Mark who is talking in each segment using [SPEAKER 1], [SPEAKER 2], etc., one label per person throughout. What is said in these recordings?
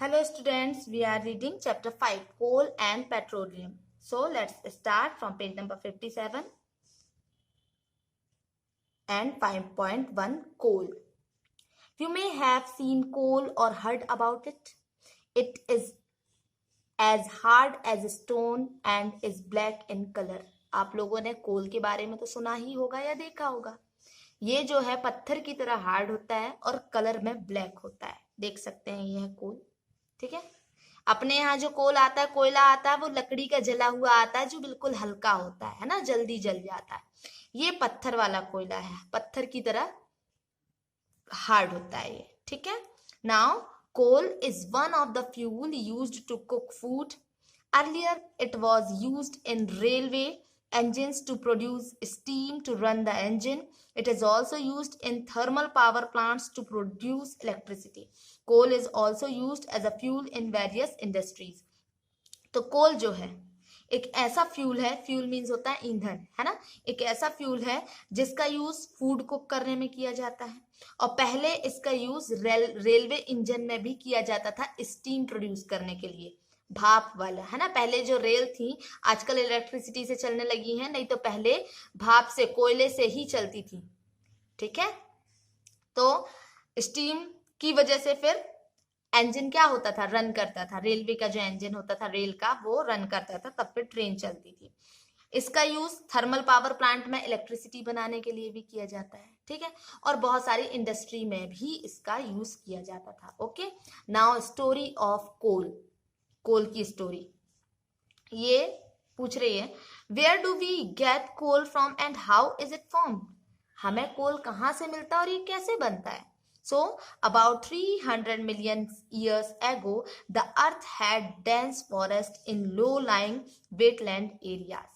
[SPEAKER 1] Hello students, we are reading chapter 5 Coal and Petroleum. So let's start from page number 57 and 5.1 Coal. You may have seen coal or heard about it. It is as hard as a stone and is black in color. आप लोगों ने कोल के बारे में तो सुना ही होगा या देखा होगा. ये जो है पत्थर की तरह हार्ड होता है और कलर में ब्लैक होता है. देख सकते हैं ये है कोल. ठीक है. अपने यहाँ जो कोल आता है, कोयला आता है, वो लकड़ी का जला हुआ आता है जो बिल्कुल हल्का होता है ना, जल्दी जल जाता है. ये पत्थर वाला कोयला है, पत्थर की तरह हार्ड होता है ये. ठीक है. Now coal is one of the fuel used to cook food. Earlier it was used in railway engines to produce steam to run the engine. It is also used in thermal power plants to produce electricity. Coal is also used as a fuel in various industries. तो कोल जो है एक ऐसा fuel है, fuel means होता है ईंधन, है ना. एक ऐसा फ्यूल है जिसका यूज फूड कुक करने में किया जाता है और पहले इसका यूज रेलवे इंजन में भी किया जाता था स्टीम प्रोड्यूस करने के लिए, भाप वाला, है ना. पहले जो रेल थी आजकल इलेक्ट्रिसिटी से चलने लगी है, नहीं तो पहले भाप से, कोयले से ही चलती थी. ठीक है. तो स्टीम की वजह से फिर इंजन क्या होता था, रन करता था. रेलवे का जो इंजन होता था रेल का, वो रन करता था, तब फिर ट्रेन चलती थी. इसका यूज थर्मल पावर प्लांट में इलेक्ट्रिसिटी बनाने के लिए भी किया जाता है. ठीक है. और बहुत सारी इंडस्ट्री में भी इसका यूज किया जाता था. Okay. Now story of coal. Coal की स्टोरी ये पूछ रही है, where do we get coal from and how is it form. हमें कोल कहाँ से मिलता है और ये कैसे बनता है. So, about 300 million years ago, the earth had dense forest in low-lying wetland areas.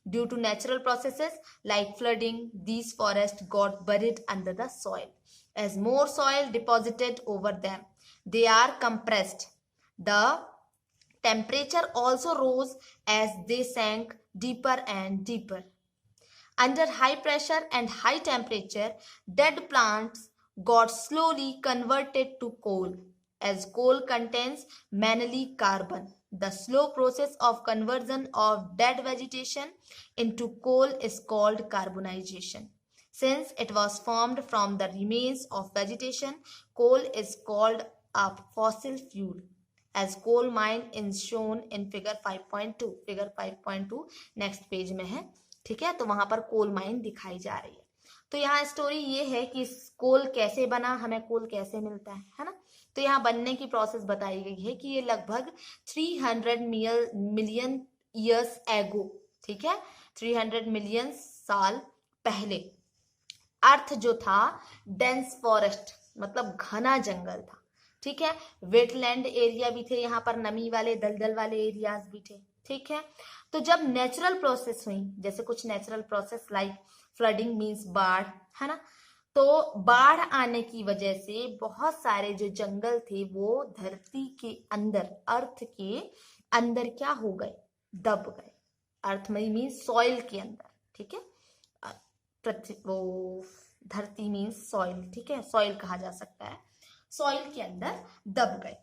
[SPEAKER 1] Due to natural processes like flooding, these forests got buried under the soil. As more soil deposited over them, they are compressed. The temperature also rose as they sank deeper and deeper. Under high pressure and high temperature, dead plants got slowly converted to coal. As coal contains mainly carbon, the slow process of conversion of dead vegetation into coal is called carbonization. Since it was formed from the remains of vegetation, coal is called a fossil fuel. As coal mine is shown in figure 5.2. figure 5.2 next page में है. ठीक है. तो वहां पर coal mine दिखाई जा रही है. तो यहाँ स्टोरी ये है कि कोल कैसे बना, हमें कोल कैसे मिलता है ना. तो यहाँ बनने की प्रोसेस बताई गई है कि ये लगभग 300 मिलियन ईयर्स एगो, ठीक है, 300 मिलियन साल पहले अर्थ जो था डेंस फॉरेस्ट मतलब घना जंगल था. ठीक है. वेटलैंड एरिया भी थे यहाँ पर, नमी वाले दलदल वाले एरियाज भी थे. ठीक है. तो जब नेचुरल प्रोसेस हुई, जैसे कुछ natural process like flooding means बाढ़, है ना. तो बाढ़ आने की वजह से बहुत सारे जो जंगल थे वो धरती के अंदर, अर्थ के अंदर क्या हो गए, दब गए. अर्थ में मीन्स सॉइल के अंदर. ठीक है. वो धरती मीन्स सॉइल. ठीक है. सॉइल कहा जा सकता है. सॉइल के अंदर दब गए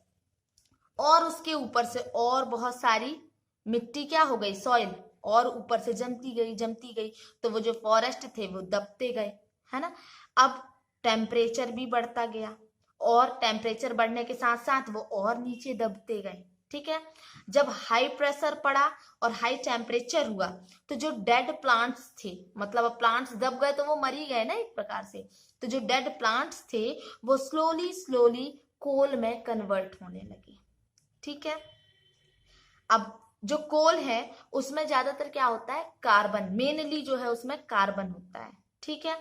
[SPEAKER 1] और उसके ऊपर से और बहुत सारी मिट्टी क्या हो गई, सॉइल, और ऊपर से जमती गई. तो वो जो फॉरेस्ट थे वो दबते गए, है ना. अब टेम्परेचर भी बढ़ता गया और टेम्परेचर बढ़ने के साथ साथ वो और नीचे दबते गए. ठीक है. जब हाई प्रेशर पड़ा और हाई टेम्परेचर हुआ तो जो डेड प्लांट्स थे, मतलब प्लांट्स दब गए तो वो मर ही गए ना एक प्रकार से. तो जो डेड प्लांट्स थे वो स्लोली कोल में कन्वर्ट होने लगे. ठीक है. अब जो कोल है उसमें ज्यादातर क्या होता है, कार्बन, मेनली जो है उसमें कार्बन होता है. ठीक है.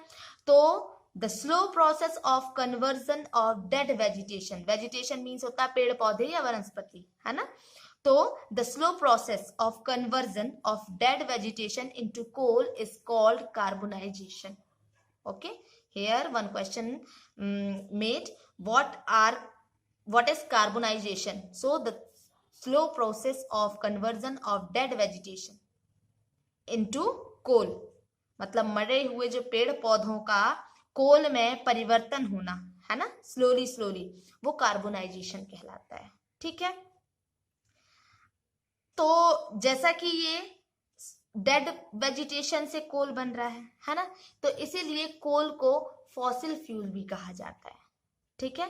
[SPEAKER 1] तो the slow process of conversion of dead vegetation, vegetation means होता है पेड़ पौधे या वनस्पति, है ना. तो the slow process of conversion of dead vegetation into coal is called carbonization. Okay. Here one question made, what is carbonization? So the slow process of conversion of dead vegetation into coal, मतलब मरे हुए जो पेड़ पौधों का कोल में परिवर्तन होना, है ना, स्लोली वो कार्बोनाइजेशन कहलाता है. ठीक है, तो जैसा कि ये डेड वेजिटेशन से कोल बन रहा है ना, तो इसीलिए कोल को फॉसिल फ्यूल भी कहा जाता है। ठीक है,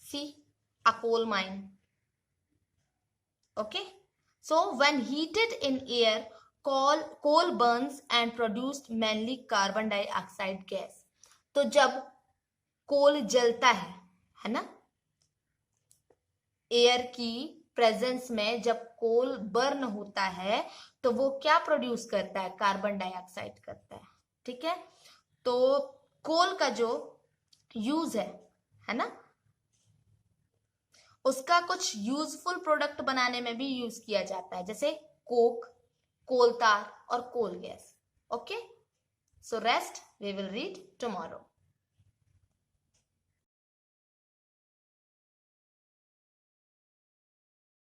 [SPEAKER 1] see a coal mine. Okay, so when heated in air, coal burns and produced mainly carbon dioxide gas। तो जब कोल जलता है ना, एयर की प्रेजेंस में जब कोल बर्न होता है तो वो क्या प्रोड्यूस करता है, कार्बन डाइऑक्साइड करता है। ठीक है, तो कोल का जो यूज है ना, उसका कुछ यूजफुल प्रोडक्ट बनाने में भी यूज किया जाता है, जैसे कोक, कोल तार और coal gas. Okay, so rest we will read tomorrow.